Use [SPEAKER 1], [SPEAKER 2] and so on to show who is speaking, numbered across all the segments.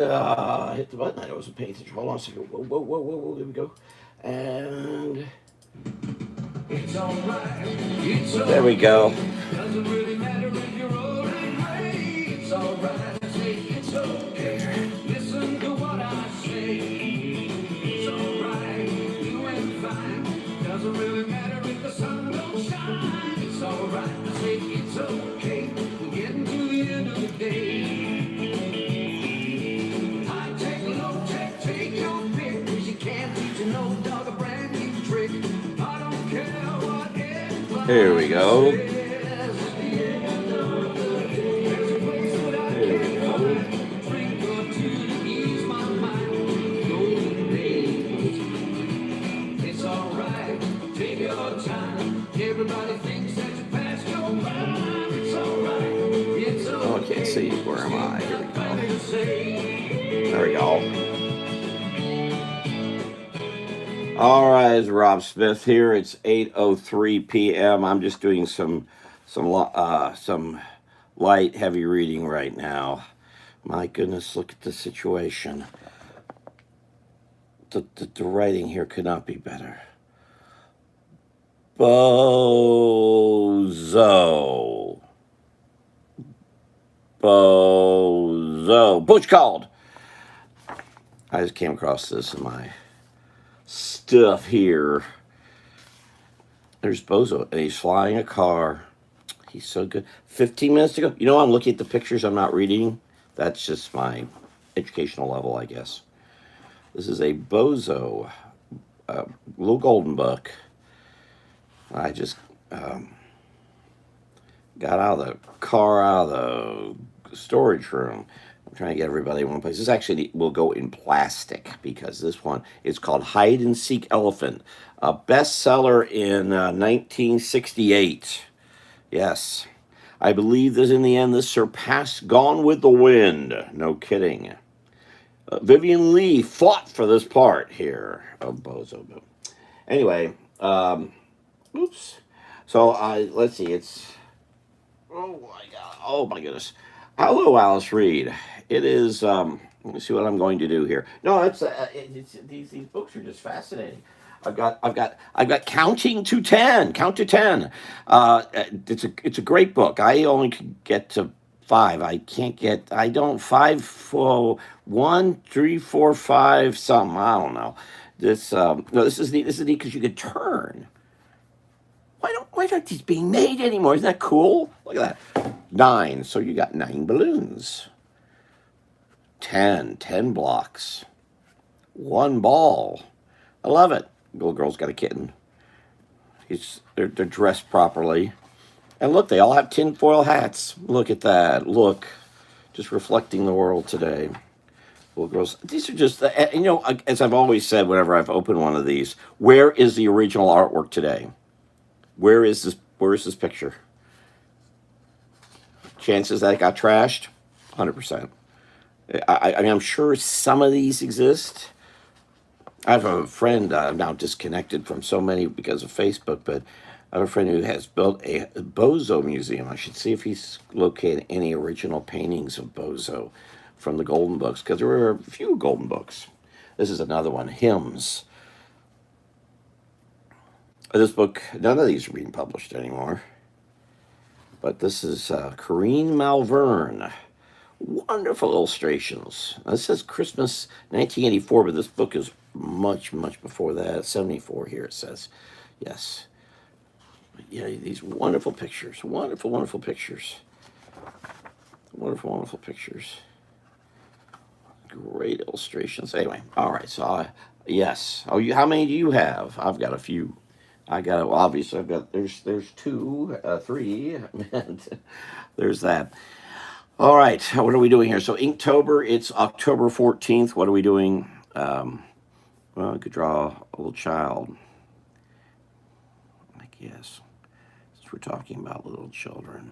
[SPEAKER 1] hit the button. I wasn't paying attention. Hold on a second. Whoa, whoa, whoa, whoa, whoa. There we go. And it's all right. There we go. Doesn't really matter if you're old and gray. It's all right. It's okay. Listen to what I say. It's all right. Doing fine. Doesn't really matter if the sun don't shine. It's all right to say it's okay. We're getting to the end of the day. Here we go. It's all right. Take your time. Everybody thinks that you passed your prime. It's all right. It's okay. Oh, I can't see. Where am I? Here we go. There we go. All right, it's Rob Smith here. It's 8:03 p.m. I'm just doing some light, heavy reading right now. My goodness, look at the situation. The writing here could not be better. Bozo. Butch called. I just came across this in my stuff here. There's Bozo, and he's flying a car. He's so good. 15 minutes ago. You know, I'm looking at the pictures. I'm not reading. That's just my educational level, I guess. This is a Bozo, little golden book. I just got out of the car, out of the storage room. I'm trying to get everybody in one place. This actually will go in plastic because this one is called Hide and Seek Elephant, a bestseller in 1968. Yes, I believe that in the end this surpassed Gone with the Wind. No kidding. Vivian Lee fought for this part here of Bozo. Anyway, oops. So let's see. It's oh my god. Oh my goodness. Hello, Alice Reed. It is. Let me see what I'm going to do here. No, it's these books are just fascinating. I've got Counting to 10. Count to 10. It's a great book. I only could get to 5. I can't get. I don't 5 4 1 3 4 5 something. I don't know. This no. This is neat. This is neat because you could turn. Why aren't these being made anymore? Isn't that cool? Look at that. 9. So you got 9 balloons. 10 blocks. 1 ball. I love it. Little girl's got a kitten. They're dressed properly. And look, they all have tinfoil hats. Look at that. Look. Just reflecting the world today. Little girls. These are just, you know, as I've always said whenever I've opened one of these, where is the original artwork today? Where is this picture? Chances that it got trashed? 100%. I mean, I'm sure some of these exist. I have a friend, I'm now disconnected from so many because of Facebook, but I have a friend who has built a Bozo museum. I should see if he's located any original paintings of Bozo from the Golden Books, because there were a few Golden Books. This is another one, Hymns. This book, none of these are being published anymore. But this is Corrine Malvern. Wonderful illustrations. Now, this says Christmas 1984, but this book is much, much before that. 74 here it says. Yes. But yeah, these wonderful pictures. Wonderful, wonderful pictures. Wonderful, wonderful pictures. Great illustrations. Anyway, all right. So, yes. Oh, how many do you have? I've got a few. Well, obviously, I've got, there's 2, 3, and there's that. All right, what are we doing here? So Inktober, it's October 14th. What are we doing? Well, I could draw a little child, I guess, since we're talking about little children.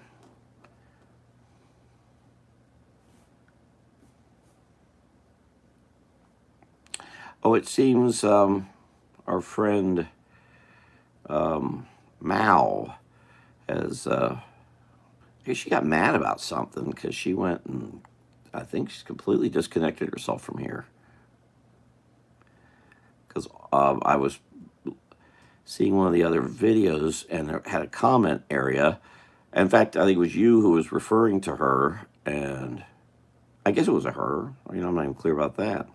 [SPEAKER 1] Oh, it seems our friend Mal has, she got mad about something because she went and I think she's completely disconnected herself from here because I was seeing one of the other videos and it had a comment area. In fact, I think it was you who was referring to her, and I guess it was a her. You know, I'm not even clear about that.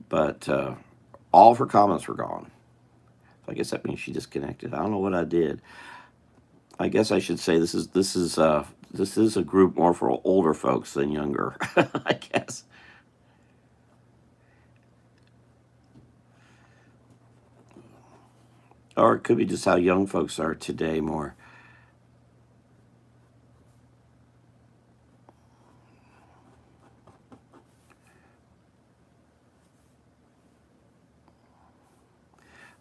[SPEAKER 1] But all of her comments were gone. So I guess that means she disconnected. I don't know what I did. I guess I should say this is a group more for older folks than younger. I guess. Or it could be just how young folks are today more.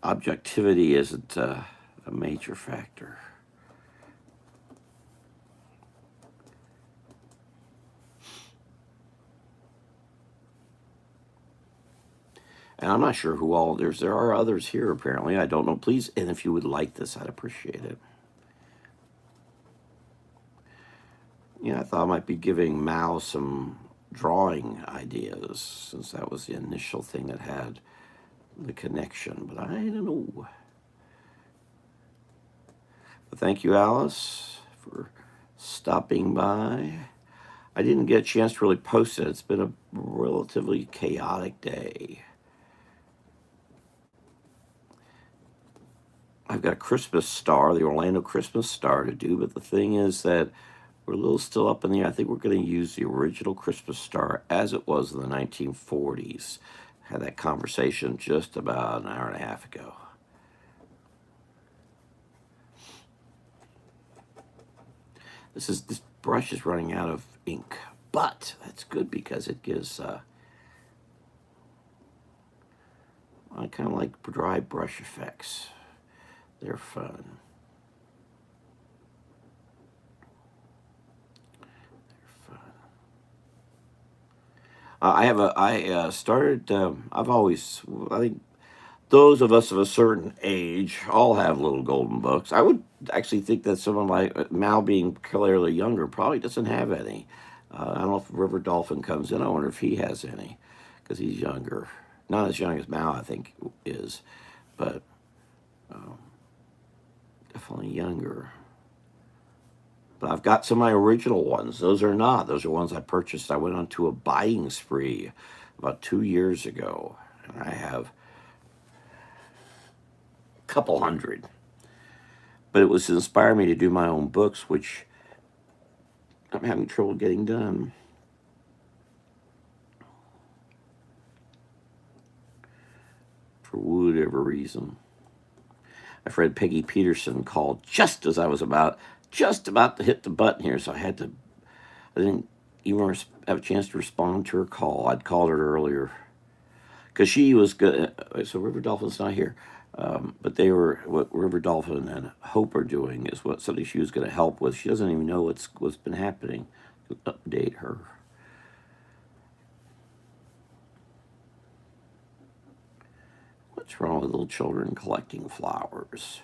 [SPEAKER 1] Objectivity isn't a major factor. And I'm not sure who all there are others here apparently. I don't know. Please, and if you would like this, I'd appreciate it. Yeah, I thought I might be giving Mao some drawing ideas since that was the initial thing that had the connection, but I don't know. But thank you, Alice, for stopping by. I didn't get a chance to really post it. It's been a relatively chaotic day. I've got a Christmas star, the Orlando Christmas star to do, but the thing is that we're a little still up in the air. I think we're going to use the original Christmas star as it was in the 1940s. Had that conversation just about an hour and a half ago. This brush is running out of ink, but that's good because it gives I kind of like dry brush effects. They're fun. I started. I think those of us of a certain age all have little golden books. I would actually think that someone like Mal, being clearly younger, probably doesn't have any. I don't know if River Dolphin comes in. I wonder if he has any because he's younger. Not as young as Mal, I think, is, but definitely younger. But I've got some of my original ones. Those are not. Those are ones I purchased. I went on to a buying spree about 2 years ago, and I have a couple hundred. But it was to inspire me to do my own books, which I'm having trouble getting done. For whatever reason. My friend Peggy Peterson called just as I was just about to hit the button here, so I didn't even have a chance to respond to her call. I'd called her earlier because she was good. So River Dolphin's not here, but what River Dolphin and Hope are doing is what something she was going to help with. She doesn't even know what's been happening. Update her. What's wrong with little children collecting flowers?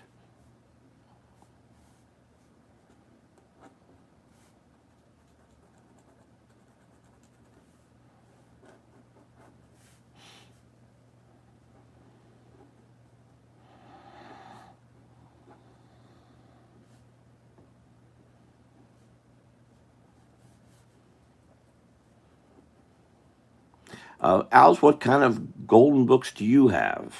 [SPEAKER 1] Alice, what kind of golden books do you have?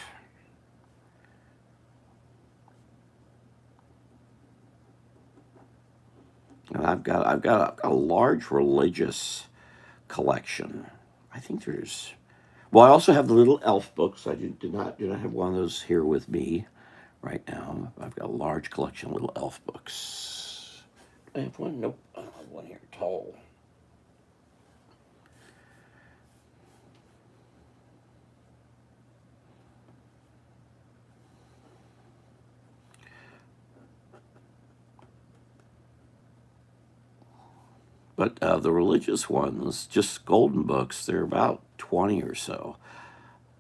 [SPEAKER 1] And I've got a large religious collection. I think there's. Well, I also have the little elf books. I do not have one of those here with me right now. I've got a large collection of little elf books. I have one. Nope, I don't have one here tall. But the religious ones, just golden books, they're about 20 or so.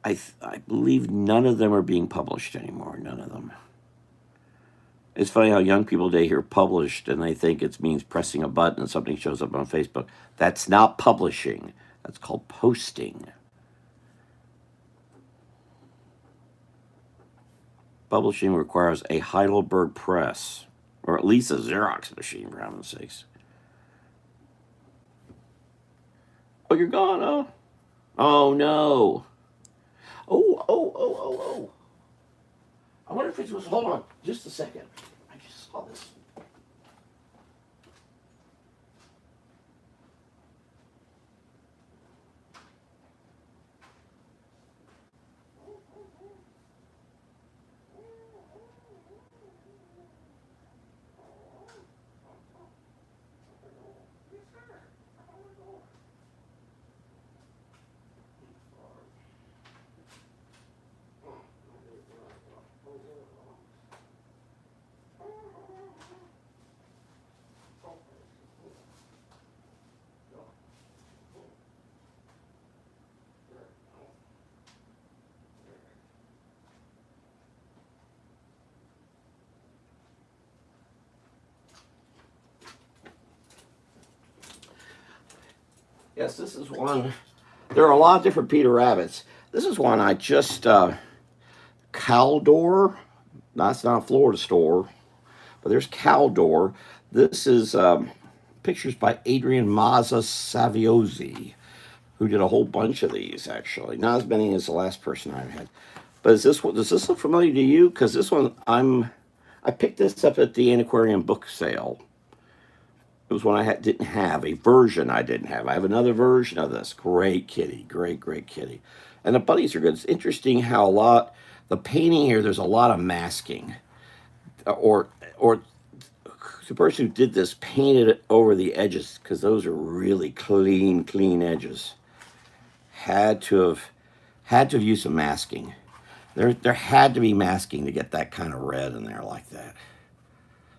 [SPEAKER 1] I believe none of them are being published anymore. None of them. It's funny how young people today hear published and they think it means pressing a button and something shows up on Facebook. That's not publishing. That's called posting. Publishing requires a Heidelberg press, or at least a Xerox machine, for heaven's sakes. Oh, you're gone, oh? Oh, no. Oh. I wonder if it was, hold on, just a second. I just saw this. Yes, this is one. There are a lot of different Peter Rabbits. This is one I just, Caldor. That's not a Florida store, but there's Caldor. This is pictures by Adrian Mazza Saviosi, who did a whole bunch of these, actually. Not as many as the last person I've had. But does this look familiar to you? Because this one, I picked this up at the antiquarian book sale. It was one didn't have, a version I didn't have. I have another version of this. Great kitty, great kitty. And the bunnies are good. It's interesting how the painting here, there's a lot of masking. Or the person who did this painted it over the edges because those are really clean edges. Had to have used some masking. There had to be masking to get that kind of red in there like that.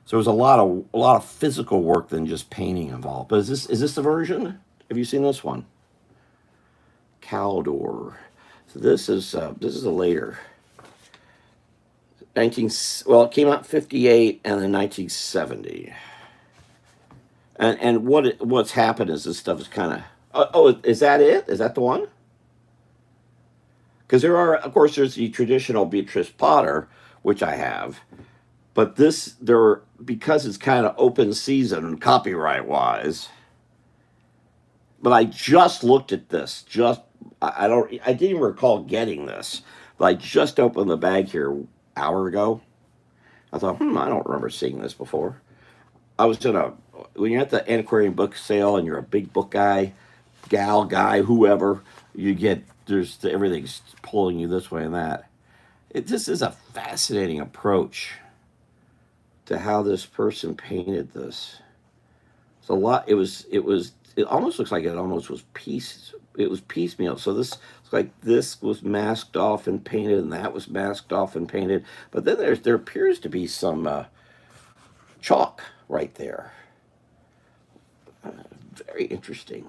[SPEAKER 1] So there was a lot of physical work than just painting involved. But is this the version? Have you seen this one? Caldor. So this is a later 19. Well, it came out in 58 and then 1970. And what's happened is this stuff is kind of. Is that it? Is that the one? Because there's the traditional Beatrice Potter, which I have. But because it's kind of open season copyright wise. But I just looked at this. I didn't even recall getting this. But I just opened the bag here an hour ago. I thought, I don't remember seeing this before. When you're at the antiquarian book sale and you're a big book guy, guy, whoever, everything's pulling you this way and that. This is a fascinating approach to how this person painted this. It's a lot. It almost looks like it almost was piecemeal. So this looks like this was masked off and painted, and that was masked off and painted. But then there appears to be some chalk right there. Very interesting.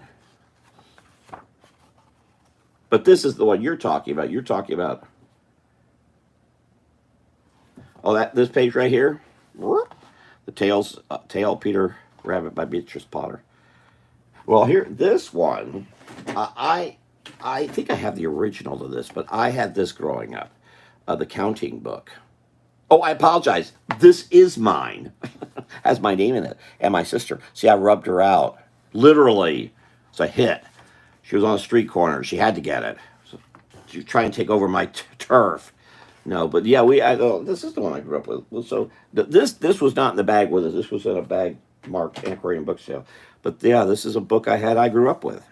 [SPEAKER 1] But this is the one you're talking about. You're talking about this page right here. The Tail Peter Rabbit by Beatrice Potter. Well, this one, I think I have the original to this, but I had this growing up, the counting book. Oh, I apologize. This is mine. Has my name in it and my sister. See, I rubbed her out. Literally, it's a hit. She was on a street corner. She had to get it. So she was trying to take over my turf. No, but yeah, this is the one I grew up with. So this was not in the bag with us. This was in a bag marked antiquarian book sale. But yeah, this is a book I grew up with.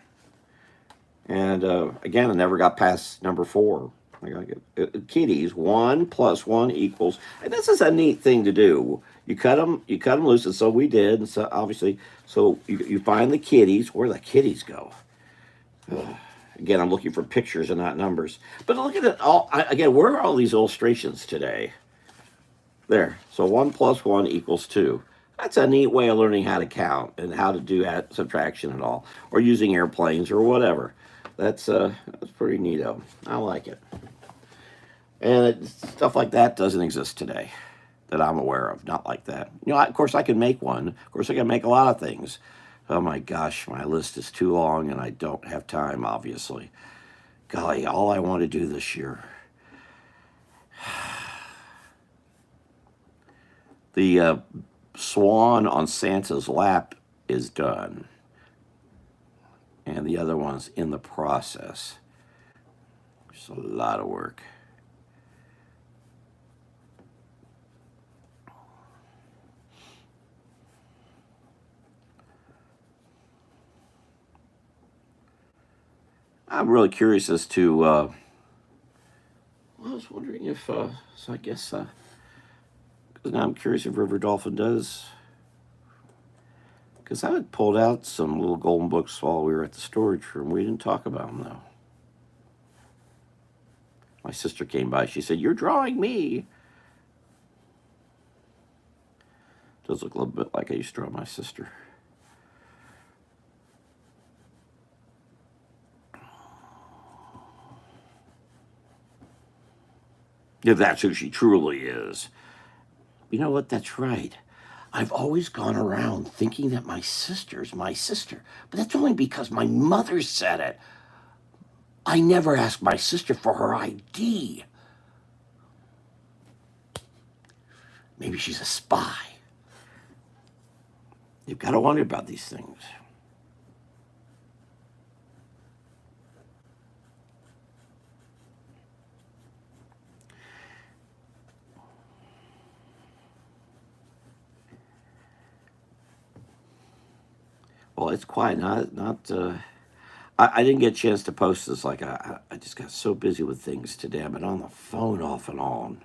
[SPEAKER 1] And again, I never got past number 4. I gotta get kitties. 1 + 1 equals. And this is a neat thing to do. You cut them loose, and so we did. And so obviously, you find the kitties. Where the kitties go? Again, I'm looking for pictures and not numbers. But look at it all. Again, where are all these illustrations today? There. So 1 + 1 equals 2. That's a neat way of learning how to count and how to do subtraction and all, or using airplanes or whatever. That's pretty neato. I like it. And stuff like that doesn't exist today. that I'm aware of. Not like that. Of course, I can make one. Of course, I can make a lot of things. Oh my gosh, my list is too long, and I don't have time. Obviously, golly, all I want to do this year. The swan on Santa's lap is done, and the other one's in the process. It's a lot of work. I'm really curious as to. I was wondering if. So I guess. Now I'm curious if River Dolphin does. Because I had pulled out some little golden books while we were at the storage room. We didn't talk about them though. My sister came by. She said, "You're drawing me." Does look a little bit like I used to draw my sister. If that's who she truly is. You know what? That's right. I've always gone around thinking that my sister's my sister, but that's only because my mother said it. I never asked my sister for her ID. Maybe she's a spy. You've got to wonder about these things. Well, it's quiet. Not. I didn't get a chance to post this. Like I just got so busy with things today. I've been on the phone off and on.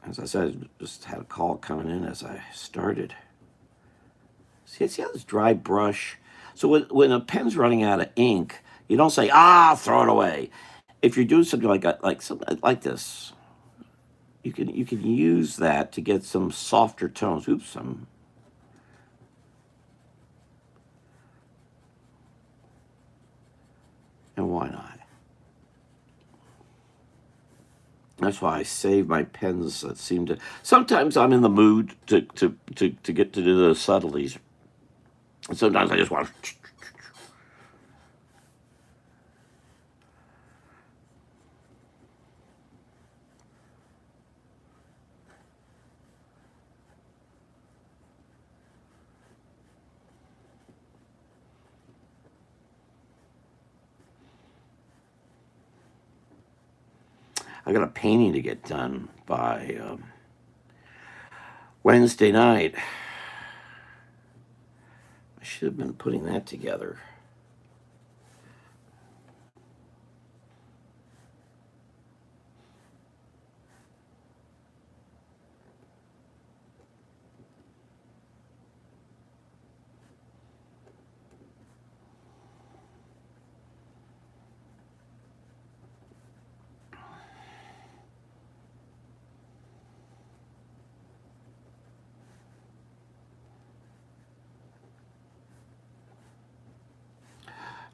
[SPEAKER 1] As I said, just had a call coming in as I started. See how this dry brush? So when a pen's running out of ink, you don't say, throw it away. If you're doing something like something like this, you can use that to get some softer tones. Oops, and why not? That's why I save my pens that seem to. Sometimes I'm in the mood to get to do the subtleties. And sometimes I just want to. I got a painting to get done by Wednesday night. I should have been putting that together.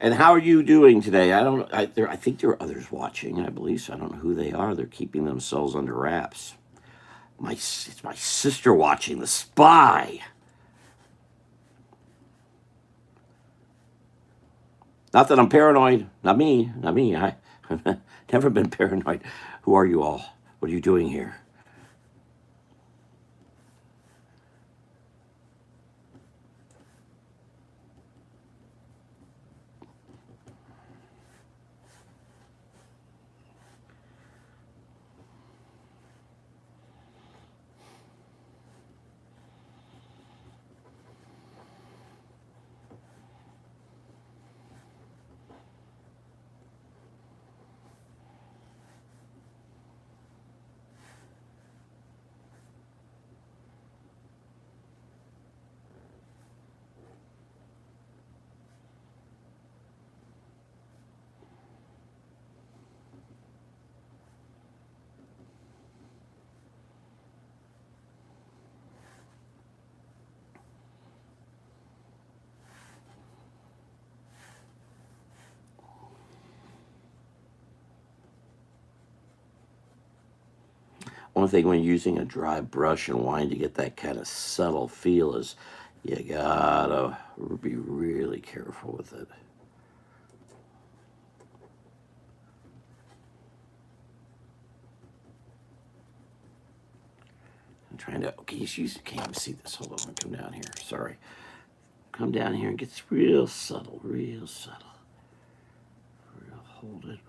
[SPEAKER 1] And how are you doing today? I don't. I think there are others watching. I believe so. I don't know who they are. They're keeping themselves under wraps. It's my sister watching The Spy. Not that I'm paranoid. Not me. Not me. I've never been paranoid. Who are you all? What are you doing here? One thing when using a dry brush and wanting to get that kind of subtle feel is you gotta be really careful with it. I'm trying to, okay, you can't even see this. Hold on, I'm gonna come down here. Sorry. Come down here and get real subtle, real subtle. Hold it.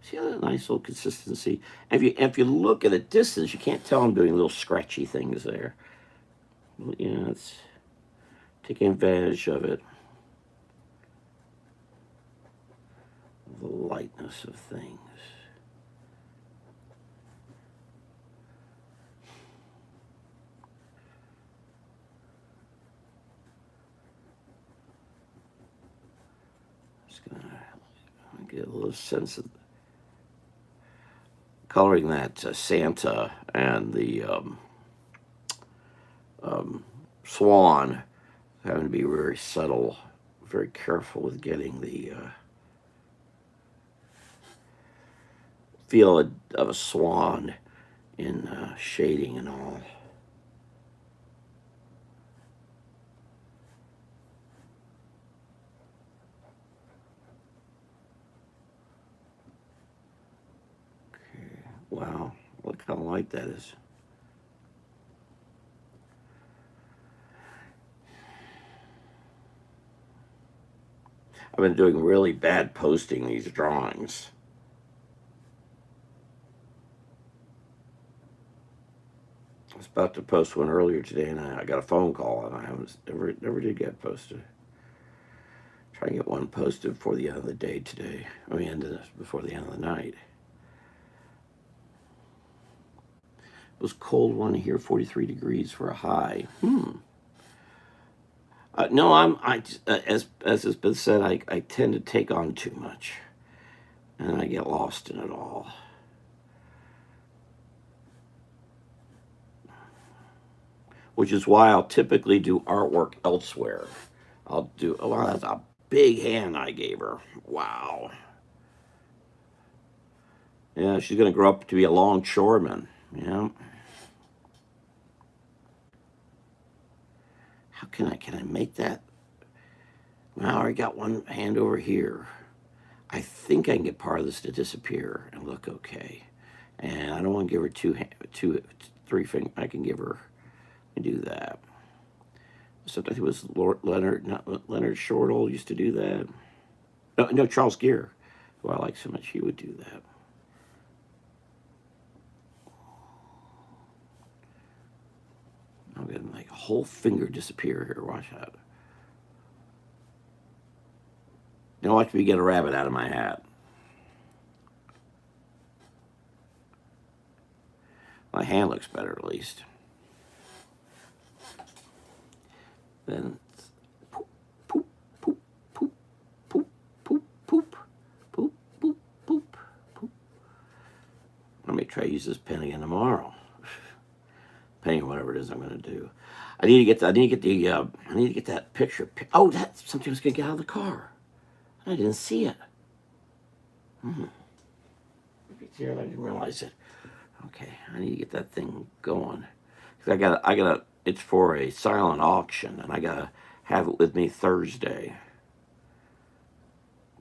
[SPEAKER 1] See that nice little consistency? If you look at a distance, you can't tell I'm doing little scratchy things there. Yeah, it's taking advantage of it. The lightness of things. Just gonna get a little sense of coloring that Santa and the swan, having to be very subtle, very careful with getting the feel of a swan in shading and all. Okay. Wow, look how light that is. I've been doing really bad posting these drawings. I was about to post one earlier today, and I got a phone call, and I haven't never did get posted. Try to get one posted before the end of the day today. I mean, before the end of the night. It was cold one here, 43 degrees for a high. No, as has been said, I tend to take on too much, and I get lost in it all. Which is why I'll typically do artwork elsewhere. I'll do, oh, wow, that's a big hand I gave her. Wow. Yeah, she's going to grow up to be a longshoreman. Yeah. How can I make that? Well, I already got one hand over here. I think I can get part of this to disappear and look okay. And I don't want to give her three fingers. I can give her, and do that. Sometimes it was Leonard Shortall used to do that. No, Charles Gere, who I like so much, he would do that. I'm gonna make a whole finger disappear here. Watch that. Now watch me get a rabbit out of my hat. My hand looks better at least. Then poop, poop, poop, poop, poop, poop, poop, poop, poop, poop, poop. Let me try to use this pen again tomorrow. Depending on whatever it is I'm going to do. I need to get that picture. Oh, that something was going to get out of the car. I didn't see it. Here, I didn't realize it. Okay, I need to get that thing going. Cause I gotta. It's for a silent auction, and I gotta have it with me Thursday.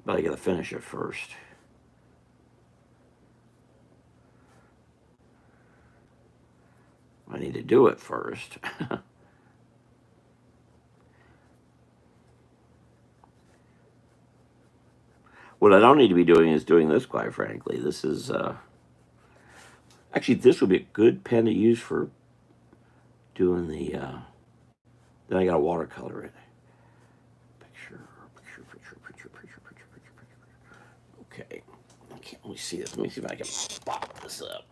[SPEAKER 1] But I gotta finish it first. I need to do it first. What I don't need to be doing is doing this, quite frankly. This is, actually, this would be a good pen to use for doing the, then I gotta watercolor it. Picture. Okay, I can't really see this. Let me see if I can pop this up.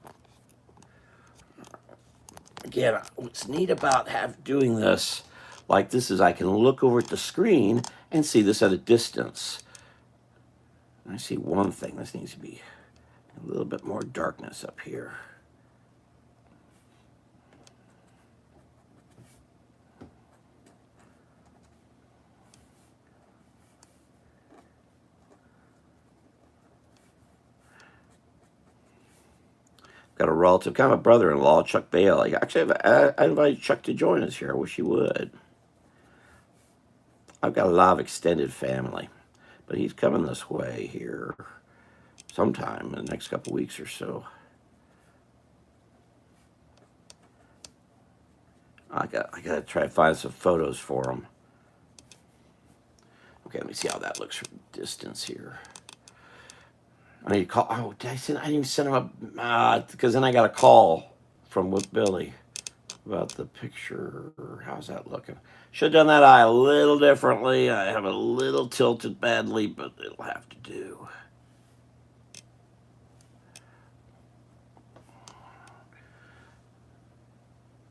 [SPEAKER 1] Again, what's neat about doing this like this is I can look over at the screen and see this at a distance. I see one thing. This needs to be a little bit more darkness up here. Got a relative, kind of a brother-in-law, Chuck Bailey. Actually, I invited Chuck to join us here. I wish he would. I've got a lot of extended family, but he's coming this way here sometime in the next couple weeks or so. I got to try to find some photos for him. Okay, let me see how that looks from distance here. I need to call. Oh, did I send? I didn't even send him a because then I got a call from with Billy about the picture. How's that looking? Should have done that eye a little differently. I have a little tilted badly, but it'll have to do.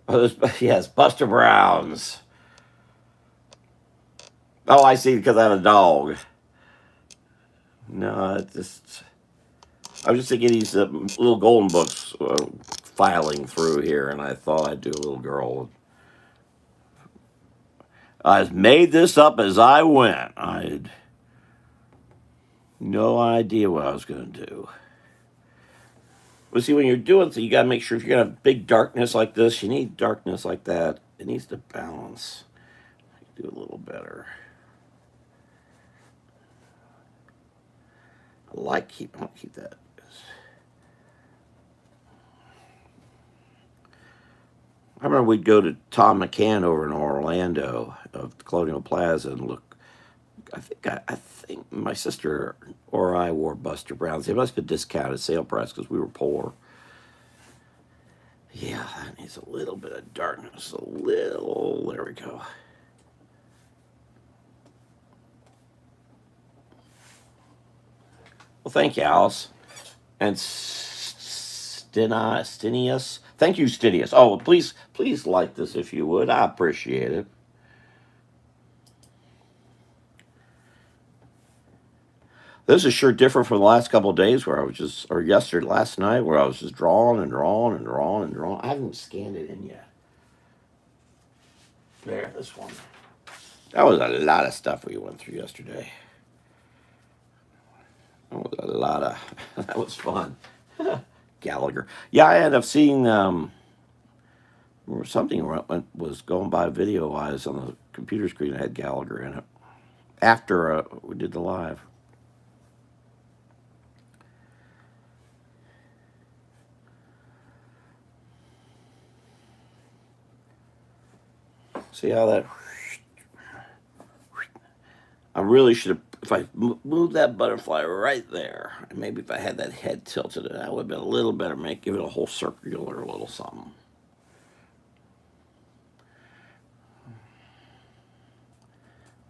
[SPEAKER 1] Oh, yes, Buster Brown's. Oh, I see, because I have a dog. No, it just. I was just thinking these little golden books filing through here, and I thought I'd do a little girl. I made this up as I went. I had no idea what I was going to do. Well, see, when you're doing so, you got to make sure if you're going to have big darkness like this, you need darkness like that. It needs to balance. Do a little better. I'll keep that. I remember we'd go to Tom McCann over in Orlando of Colonial Plaza and look. I think my sister or I wore Buster Browns. They must have been discounted sale price because we were poor. Yeah, that needs a little bit of darkness. A little. There we go. Well, thank you, Alice. And Stinius. Thank you, Stinius. Oh, please like this if you would. I appreciate it. This is sure different from the last couple of days where I was just, or yesterday, last night, where I was just drawing and drawing and drawing and drawing. I haven't scanned it in yet. There, this one. That was a lot of stuff we went through yesterday. That was a lot of, that was fun. Gallagher. Yeah, I ended up seeing something was going by video wise on the computer screen that had Gallagher in it after we did the live. See how that. I really should have. If I moved that butterfly right there, and maybe if I had that head tilted, that would have been a little better. Give it a whole circular a little something.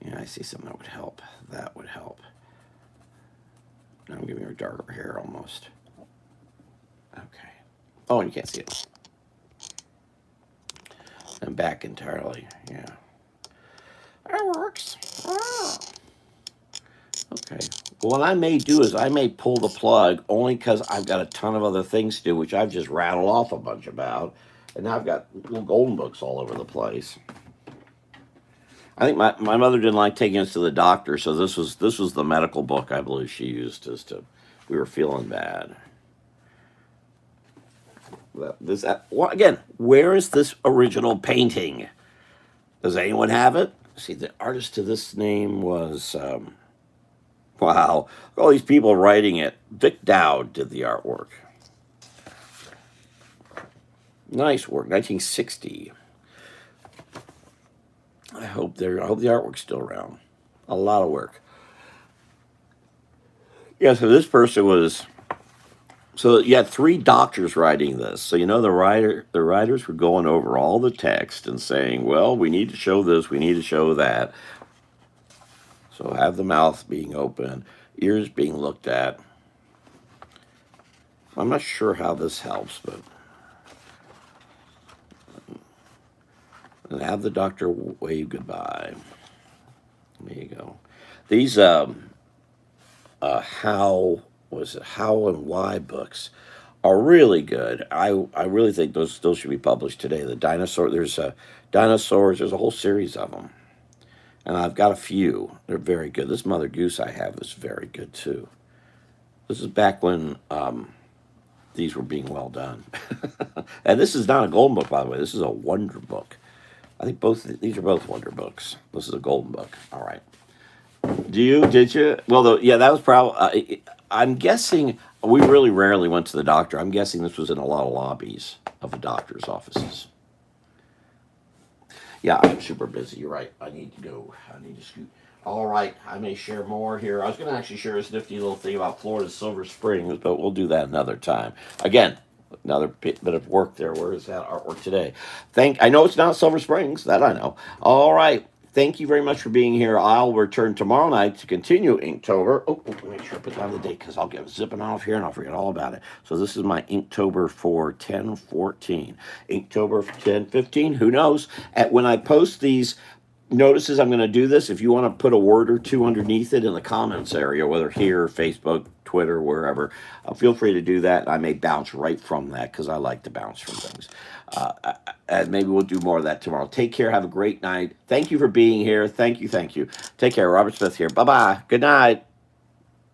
[SPEAKER 1] Yeah, I see something that would help. That would help. Now I'm giving her darker hair almost. Okay. Oh, and you can't see it. And back entirely. Yeah. That works. Ah. Okay. Well, what I may do is I may pull the plug only because I've got a ton of other things to do, which I've just rattled off a bunch about. And now I've got little golden books all over the place. I think my mother didn't like taking us to the doctor, so this was the medical book I believe she used as to we were feeling bad. Again, where is this original painting? Does anyone have it? See, the artist to this name was wow, all these people writing it. Vic Dowd did the artwork. Nice work, 1960. I hope the artwork's still around. A lot of work. Yeah, so this person was. So you had three doctors writing this. So the writers were going over all the text and saying, well, we need to show this, we need to show that. So have the mouth being open, ears being looked at. I'm not sure how this helps, but and have the doctor wave goodbye. There you go. These how and why books are really good. I really think those still should be published today. The dinosaur, there's dinosaurs. There's a whole series of them, and I've got a few. They're very good. This Mother Goose I have is very good too. This is back when these were being well done. And this is not a golden book, by the way. This is a wonder book. I think these are both wonder books. This is a golden book. All right. Did you? Well, yeah, that was probably. I'm guessing we really rarely went to the doctor. I'm guessing this was in a lot of lobbies of the doctor's offices. Yeah, I'm super busy. You're right. I need to go. I need to scoot. All right, I may share more here. I was going to actually share this nifty little thing about Florida's Silver Springs, but we'll do that another time. Again, another bit of work there. Where is that artwork today? I know it's not Silver Springs. That I know. All right. Thank you very much for being here. I'll return tomorrow night to continue Inktober. Oh, let me make sure I put down the date because I'll get zipping off here and I'll forget all about it. So this is my Inktober for 10/14. Inktober for 10/15. Who knows? When I post these notices, I'm going to do this. If you want to put a word or two underneath it in the comments area, whether here, Facebook, Twitter, wherever, feel free to do that. I may bounce right from that because I like to bounce from things. And maybe we'll do more of that tomorrow. Take care. Have a great night. Thank you for being here. Thank you. Thank you. Take care. Robert Smith here. Bye bye. Good night.